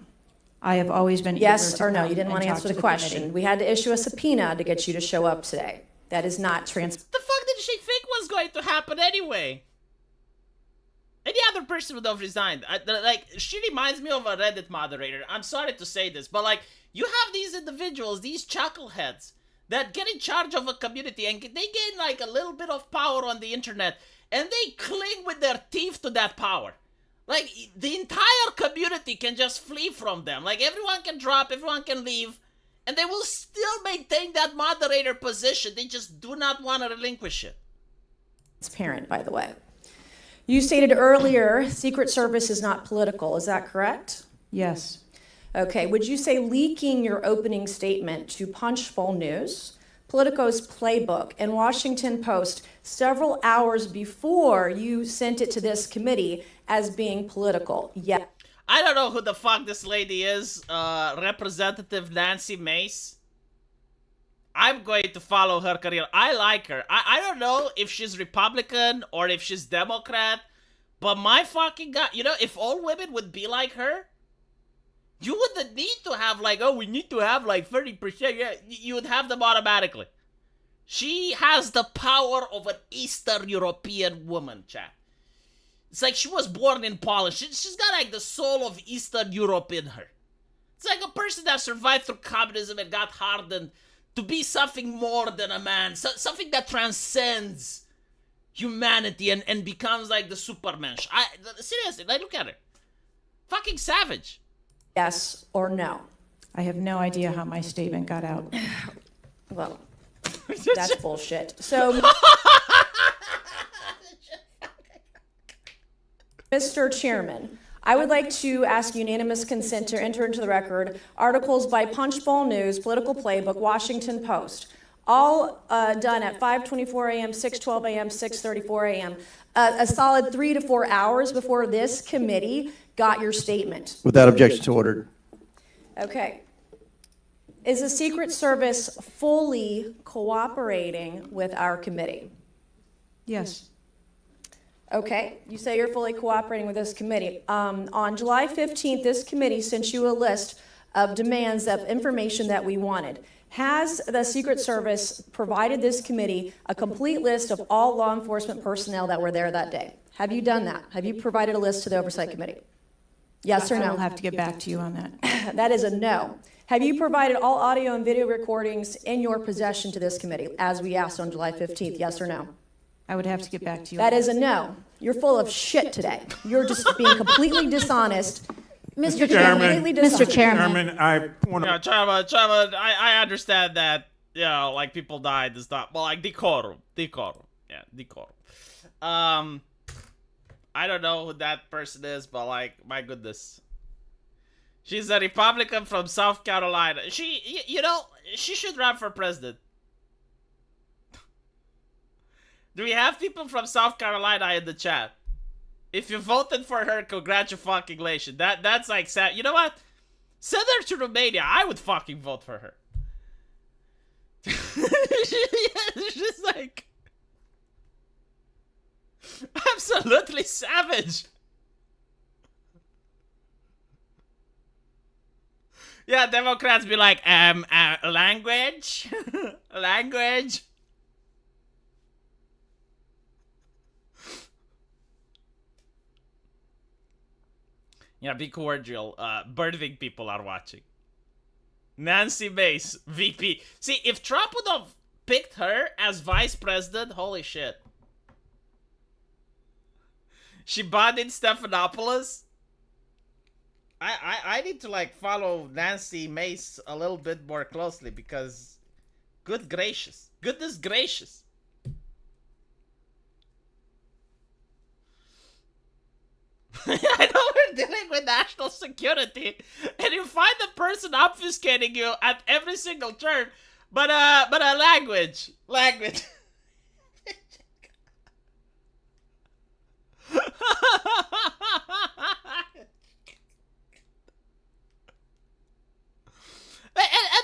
Speaker 3: I have always been eager
Speaker 4: Yes
Speaker 3: to
Speaker 4: or no?
Speaker 3: come
Speaker 4: You didn't
Speaker 3: and
Speaker 4: want to
Speaker 3: talk
Speaker 4: answer the
Speaker 3: committee.
Speaker 4: question. We had to issue a subpoena to get you to show up today. That is not trans.
Speaker 1: The fuck did she think was going to happen anyway? Any other person would have resigned. Like, she reminds me of a Reddit moderator. I'm sorry to say this, but like, you have these individuals, these chuckleheads, that get in charge of a community and they gain like a little bit of power on the internet, and they cling with their teeth to that power. Like, the entire community can just flee from them. Like, everyone can drop, everyone can leave, and they will still maintain that moderator position. They just do not want to relinquish it.
Speaker 4: Transparent, by the way. You stated earlier, Secret Service is not political. Is that correct?
Speaker 3: Yes.
Speaker 4: Okay. Would you say leaking your opening statement to Punchbowl News, Politico's Playbook, and Washington Post several hours before you sent it to this committee as being political? Yes.
Speaker 1: I don't know who the fuck this lady is, Representative Nancy Mace. I'm going to follow her career. I like her. I don't know if she's Republican or if she's Democrat, but my fucking God, you know, if all women would be like her, you wouldn't need to have like, oh, we need to have like 30%. Yeah, you would have them automatically. She has the power of an Eastern European woman, chat. It's like she was born in Poland. She's got like the soul of Eastern Europe in her. It's like a person that survived through communism and got hardened to be something more than a man. Something that transcends humanity and becomes like the Supermensch. Seriously, like, look at her. Fucking savage.
Speaker 4: Yes or no?
Speaker 3: I have no idea how my statement got out.
Speaker 4: Well, that's bullshit. So, Mr. Chairman, I would like to ask unanimous consent to enter into the record articles by Punchbowl News, Political Playbook, Washington Post, all done at 5:24 a.m., 6:12 a.m., 6:34 a.m., a solid 3 to 4 hours before this committee got your statement.
Speaker 5: Without objection, so ordered.
Speaker 4: Okay. Is the Secret Service fully cooperating with our committee?
Speaker 3: Yes.
Speaker 4: Okay, you say you're fully cooperating with this committee. On July 15th, this committee sent you a list of demands of information that we wanted. Has the Secret Service provided this committee a complete list of all law enforcement personnel that were there that day? Have you done that? Have you provided a list to the Oversight Committee? Yes or
Speaker 3: I
Speaker 4: no?
Speaker 3: will have to get back to you on that.
Speaker 4: That is a no. Have you provided all audio and video recordings in your possession to this committee, as we asked on July 15th? Yes or no?
Speaker 3: I would have to get back to you.
Speaker 4: That is a no. You're full of shit today. You're just being completely dishonest.
Speaker 2: Mr.
Speaker 6: Chairman.
Speaker 2: Chairman, Mr. Chairman,
Speaker 6: Chairman, I want
Speaker 1: Yeah, Chava, I understand that, you know, like people died and stuff. But like decorum. Yeah, decorum. I don't know who that person is, but like, my goodness. She's a Republican from South Carolina. You know, she should run for president. Do we have people from South Carolina in the chat? If you voted for her, congratulations. That's like sad. You know what? Send her to Romania. I would fucking vote for her. It's just like absolutely savage. Yeah, Democrats be like, language? Language? Yeah, be cordial. Birthing people are watching. Nancy Mace, VP. See, if Trump would have picked her as vice president, holy shit. She bonded Stephanopoulos. I need to like follow Nancy Mace a little bit more closely because goodness gracious. I know we're dealing with national security, and you find the person obfuscating you at every single turn. But language. And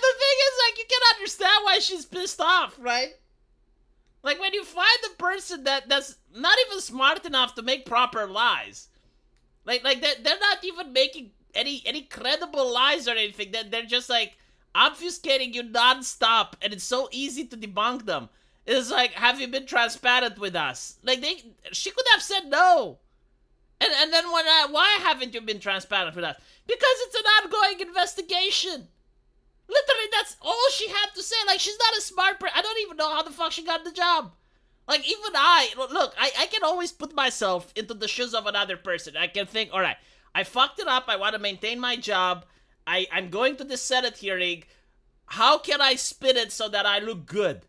Speaker 1: the thing is, like, you can understand why she's pissed off, right? Like, when you find the person that's not even smart enough to make proper lies. Like they're not even making any credible lies or anything. That they're just like obfuscating you nonstop, and it's so easy to debunk them. It's like, have you been transparent with us? Like she could have said no. And then why haven't you been transparent with us? Because it's an ongoing investigation. Literally, that's all she had to say. Like, she's not a smart person. I don't even know how the fuck she got the job. Like, even I can always put myself into the shoes of another person. I can think, all right, I fucked it up. I want to maintain my job. I'm going to this Senate hearing. How can I spin it so that I look good?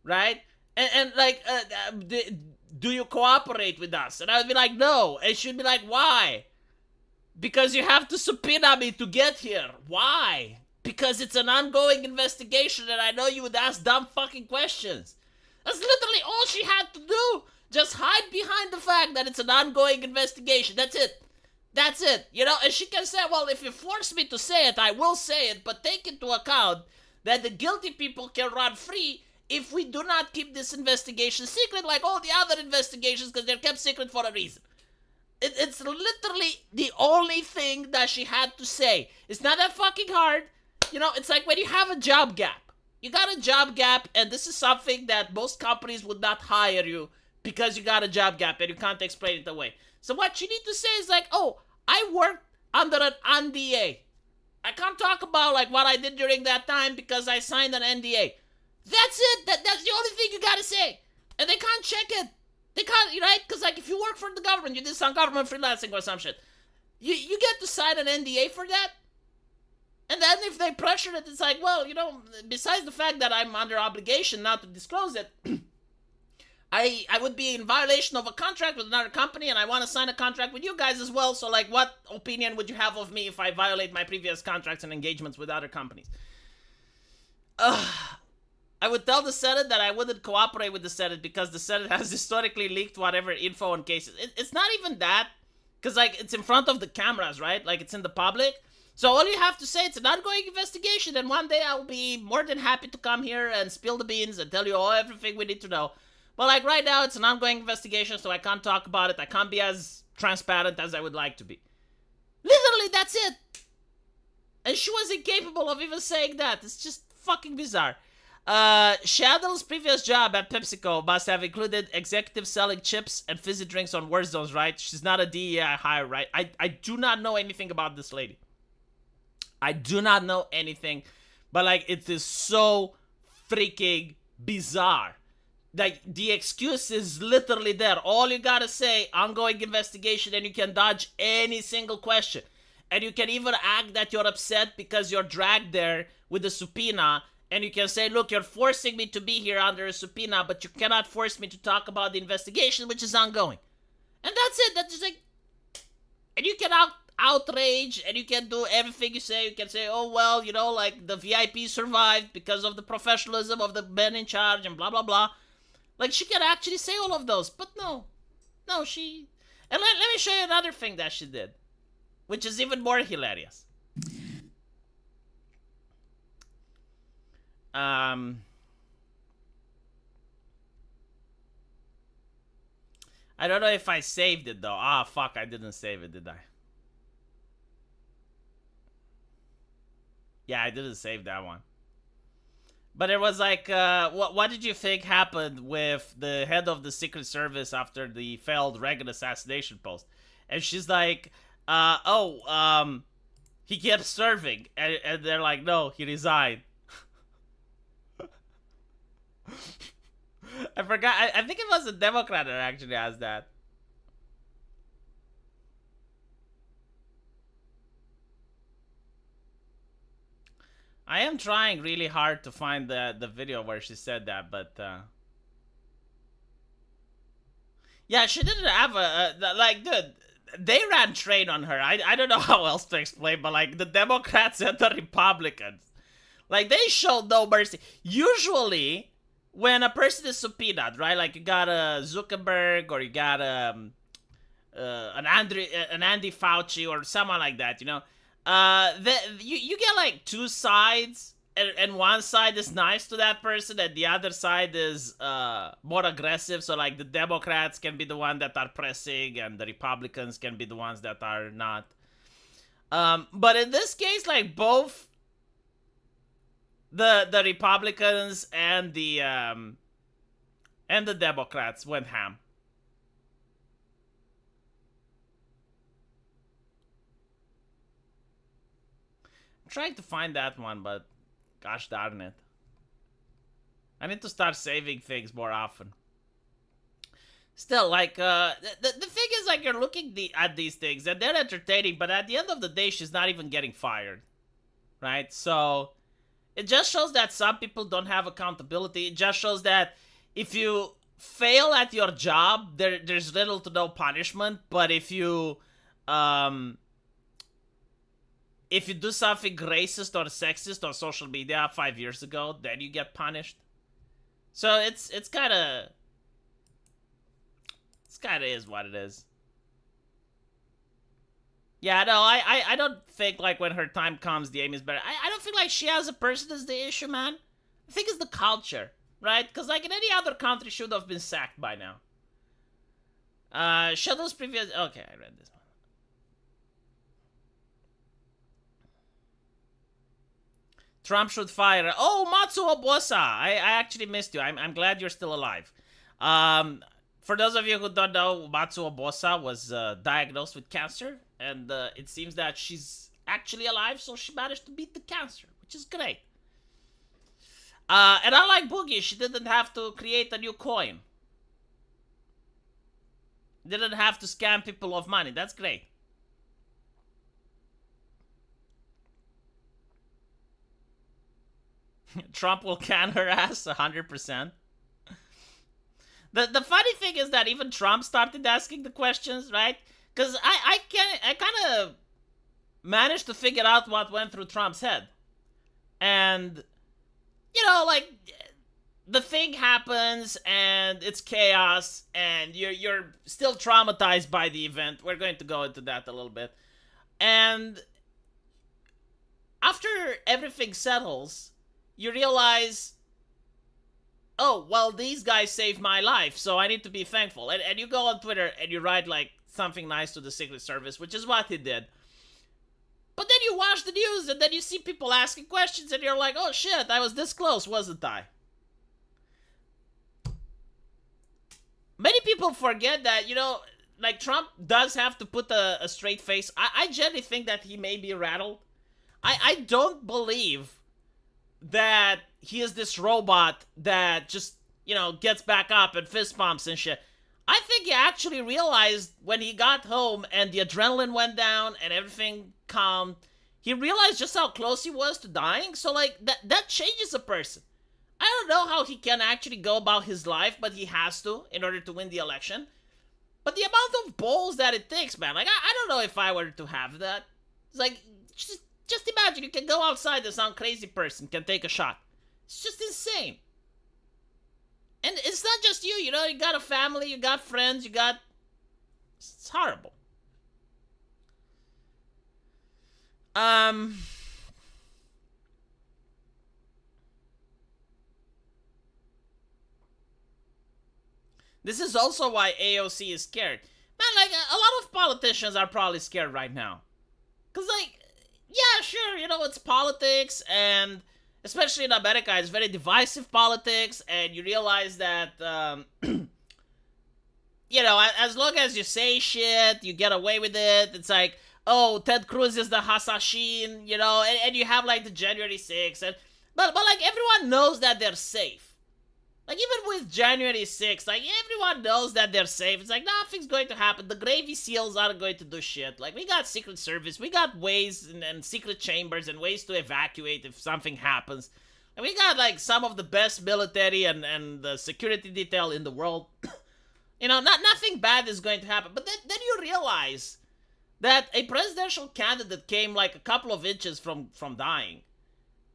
Speaker 1: Right? And do you cooperate with us? And I would be like, no. And she'd be like, why? Because you have to subpoena me to get here. Why? Because it's an ongoing investigation and I know you would ask dumb fucking questions. That's literally all she had to do. Just hide behind the fact that it's an ongoing investigation. That's it. That's it. You know, and she can say, well, if you force me to say it, I will say it. But take into account that the guilty people can run free if we do not keep this investigation secret like all the other investigations, because they're kept secret for a reason. It's literally the only thing that she had to say. It's not that fucking hard. You know, it's like when you have a job gap. You got a job gap, and this is something that most companies would not hire you because you got a job gap and you can't explain it away. So what you need to say is like, oh, I worked under an NDA. I can't talk about like what I did during that time because I signed an NDA. That's it. That's the only thing you gotta say. And they can't check it. They can't, right? Because like if you work for the government, you did some government freelancing or some shit. You get to sign an NDA for that. And then if they pressure it, it's like, well, you know, besides the fact that I'm under obligation not to disclose it, I would be in violation of a contract with another company, and I want to sign a contract with you guys as well. So, like, what opinion would you have of me if I violate my previous contracts and engagements with other companies? I would tell the Senate that I wouldn't cooperate with the Senate because the Senate has historically leaked whatever info on cases. It's not even that, because, like, it's in front of the cameras, right? Like, it's in the public. So all you have to say, it's an ongoing investigation, and one day I'll be more than happy to come here and spill the beans and tell you everything we need to know. But like right now, it's an ongoing investigation, so I can't talk about it. I can't be as transparent as I would like to be. Literally, that's it. And she was incapable of even saying that. It's just fucking bizarre. Shadow's previous job at PepsiCo must have included executive selling chips and fizzy drinks on war zones, right? She's not a DEI hire, right? I do not know anything about this lady. I do not know anything, but like it is so freaking bizarre. Like the excuse is literally there. All you gotta say, ongoing investigation, and you can dodge any single question. And you can even act that you're upset because you're dragged there with a subpoena, and you can say, look, you're forcing me to be here under a subpoena, but you cannot force me to talk about the investigation, which is ongoing. And that's it. That's just like, and you can outrage, and you can do everything you say. You can say, oh, well, you know, like, the VIP survived because of the professionalism of the men in charge, and blah, blah, blah. Like, she can actually say all of those, but no, she... And let me show you another thing that she did, which is even more hilarious. I don't know if I saved it, though. Ah, fuck, I didn't save it, did I? Yeah, I didn't save that one. But it was like, what did you think happened with the head of the Secret Service after the failed Reagan assassination post? And she's like, he kept serving. And they're like, no, he resigned. I forgot. I think it was a Democrat that actually asked that. I am trying really hard to find the video where she said that, but yeah, she didn't have like, dude, they ran train on her. I don't know how else to explain, but like the Democrats and the Republicans, like they showed no mercy. Usually, when a person is subpoenaed, right, like you got a Zuckerberg or you got an Andy Fauci or someone like that, you know. You get like two sides, and one side is nice to that person, and the other side is more aggressive. So like the Democrats can be the ones that are pressing, and the Republicans can be the ones that are not. But in this case, like both the Republicans and the Democrats went ham. I'm trying to find that one, but gosh darn it. I need to start saving things more often. Still, like, the thing is, like, you're looking at these things, and they're entertaining, but at the end of the day, she's not even getting fired. Right? So, it just shows that some people don't have accountability. It just shows that if you fail at your job, there's little to no punishment, but if you do something racist or sexist on social media 5 years ago, then you get punished. So it's kind of is what it is. Yeah, no, I don't think like when her time comes, the aim is better. I don't feel like she as a person is the issue, man. I think it's the culture, right? Because like in any other country, she would have been sacked by now. Shadow's previous. Okay, I read this one. Trump should fire. Oh, Matsuo Bosa. I actually missed you. I'm glad you're still alive. For those of you who don't know, Matsuo Bosa was diagnosed with cancer, and it seems that she's actually alive, so she managed to beat the cancer, which is great. And unlike Boogie, she didn't have to create a new coin. Didn't have to scam people of money. That's great. Trump will can her ass 100%. The funny thing is that even Trump started asking the questions, right? Because I kind of managed to figure out what went through Trump's head. And, you know, like, the thing happens and it's chaos and you're still traumatized by the event. We're going to go into that a little bit. And after everything settles, you realize, oh, well, these guys saved my life, so I need to be thankful. And you go on Twitter and you write, like, something nice to the Secret Service, which is what he did. But then you watch the news and then you see people asking questions and you're like, oh, shit, I was this close, wasn't I? Many people forget that, you know, like, Trump does have to put a straight face. I generally think that he may be rattled. I don't believe that he is this robot that just, you know, gets back up and fist pumps and shit. I think he actually realized when he got home and the adrenaline went down and everything calmed, he realized just how close he was to dying. So, like, that changes a person. I don't know how he can actually go about his life, but he has to in order to win the election. But the amount of balls that it takes, man, like, I don't know if I were to have that. It's like, just imagine you can go outside and some crazy person can take a shot. It's just insane. And it's not just you, you know, you got a family, you got friends, you got... It's horrible. This is also why AOC is scared. Man, like, a lot of politicians are probably scared right now. Because, like, yeah, sure, you know, it's politics, and especially in America, it's very divisive politics, and you realize that, you know, as long as you say shit, you get away with it. It's like, oh, Ted Cruz is the Hassashin, you know, and you have, like, the January 6th, but, like, everyone knows that they're safe. Like, even with January 6th, like, everyone knows that they're safe. It's like, nothing's going to happen. The Gravy Seals aren't going to do shit. Like, we got Secret Service. We got ways and secret chambers and ways to evacuate if something happens. And we got, like, some of the best military and the security detail in the world. You know, nothing bad is going to happen. But then you realize that a presidential candidate came, like, a couple of inches from dying.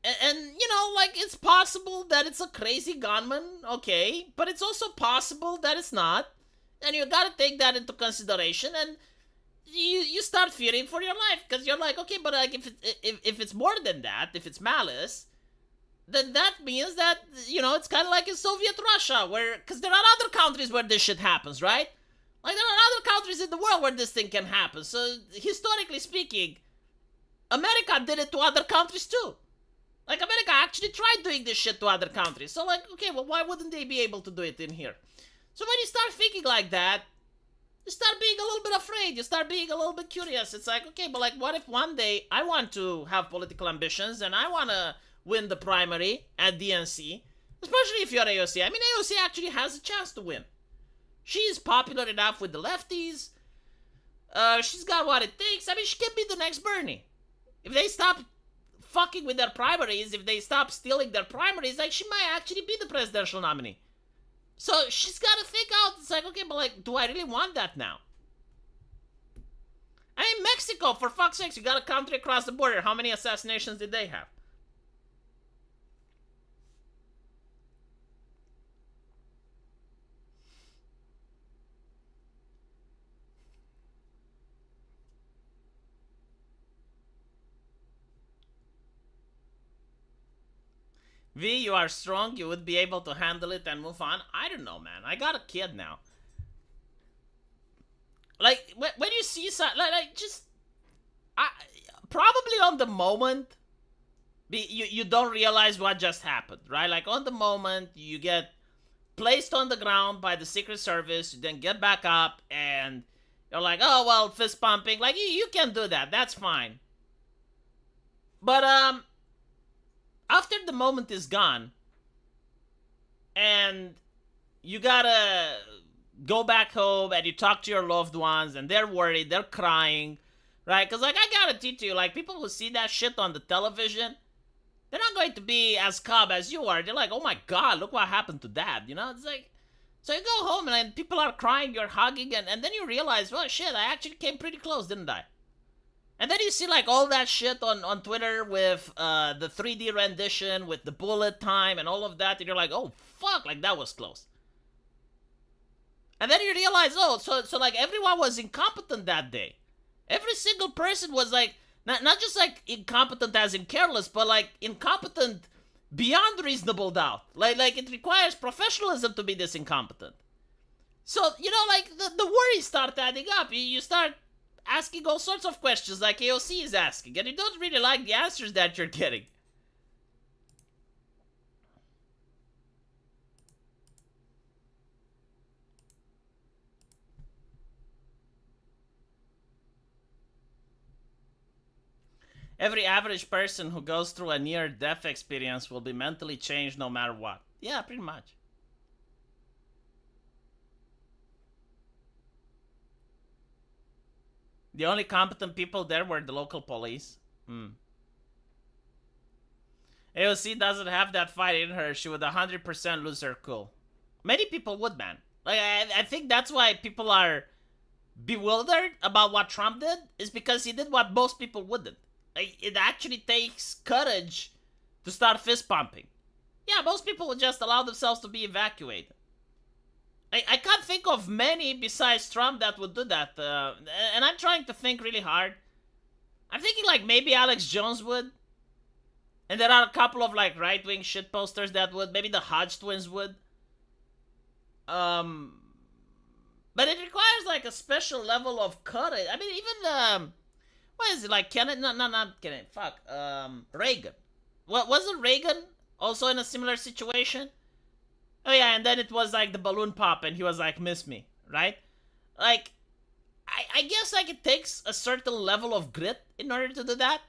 Speaker 1: And, you know, like, it's possible that it's a crazy gunman, okay, but it's also possible that it's not, and you gotta take that into consideration, and you start fearing for your life, because you're like, okay, but, like, if it's more than that, if it's malice, then that means that, you know, it's kind of like in Soviet Russia, where, because there are other countries where this shit happens, right? Like, there are other countries in the world where this thing can happen, so, historically speaking, America did it to other countries too. Like, America actually tried doing this shit to other countries. So, like, okay, well, why wouldn't they be able to do it in here? So when you start thinking like that, you start being a little bit afraid. You start being a little bit curious. It's like, okay, but like, what if one day I want to have political ambitions and I want to win the primary at DNC? Especially if you're AOC. I mean, AOC actually has a chance to win. She's popular enough with the lefties. She's got what it takes. I mean, she can be the next Bernie. If they stop fucking with their primaries, if they stop stealing their primaries, like, she might actually be the presidential nominee. So she's got to think out. It's like, okay, but like, do I really want that now? I mean, Mexico, for fuck's sakes, you got a country across the border. How many assassinations did they have? V, you are strong. You would be able to handle it and move on. I don't know, man. I got a kid now. Like, when you see something, like just... probably on the moment, you don't realize what just happened, right? Like, on the moment, you get placed on the ground by the Secret Service, you then get back up, and you're like, oh, well, fist pumping. Like, you can do that. That's fine. But, after the moment is gone, and you gotta go back home and you talk to your loved ones and they're worried, they're crying, right? Because, like, I guarantee to you, like, people who see that shit on the television, they're not going to be as calm as you are. They're like, oh my God, look what happened to Dad, you know? It's like, so you go home and people are crying, you're hugging, and then you realize, well, shit, I actually came pretty close, didn't I? And then you see, like, all that shit on Twitter with the 3D rendition, with the bullet time and all of that, and you're like, oh, fuck, like, that was close. And then you realize, oh, so like, everyone was incompetent that day. Every single person was, like, not just, like, incompetent as in careless, but, like, incompetent beyond reasonable doubt. Like it requires professionalism to be this incompetent. So, you know, like, the worries start adding up. You start asking all sorts of questions like AOC is asking, and you don't really like the answers that you're getting. Every average person who goes through a near-death experience will be mentally changed no matter what. Yeah, pretty much. The only competent people there were the local police. AOC doesn't have that fight in her. She would 100% lose her cool. Many people would, man. Like, I think that's why people are bewildered about what Trump did, is because he did what most people wouldn't. Like, it actually takes courage to start fist pumping. Yeah, most people would just allow themselves to be evacuated. I can't think of many besides Trump that would do that. And I'm trying to think really hard. I'm thinking like maybe Alex Jones would. And there are a couple of like right-wing shit posters that would. Maybe the Hodge twins would. But it requires like a special level of courage. I mean, even what is it, like Kennedy? No, not Kennedy. Fuck. Reagan. Wasn't Reagan also in a similar situation? Oh yeah, and then it was like the balloon pop and he was like, miss me, right? Like, I guess like it takes a certain level of grit in order to do that.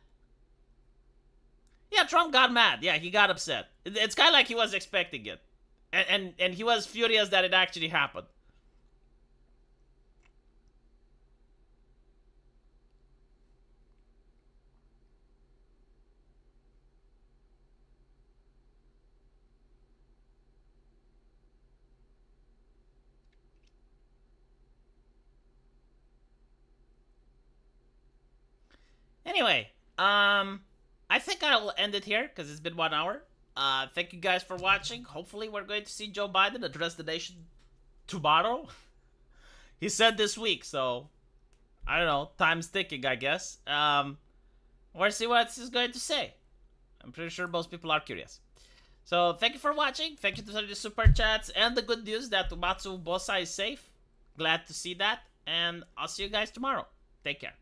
Speaker 1: Yeah, Trump got mad. Yeah, he got upset. It's kind of like he was expecting it. And he was furious that it actually happened. Anyway, I think I'll end it here because it's been 1 hour. Thank you guys for watching. Hopefully we're going to see Joe Biden address the nation tomorrow. He said this week, so I don't know. Time's ticking, I guess. We'll see what he's going to say. I'm pretty sure most people are curious. So thank you for watching. Thank you to the super chats and the good news that Umatsu Bosa is safe. Glad to see that. And I'll see you guys tomorrow. Take care.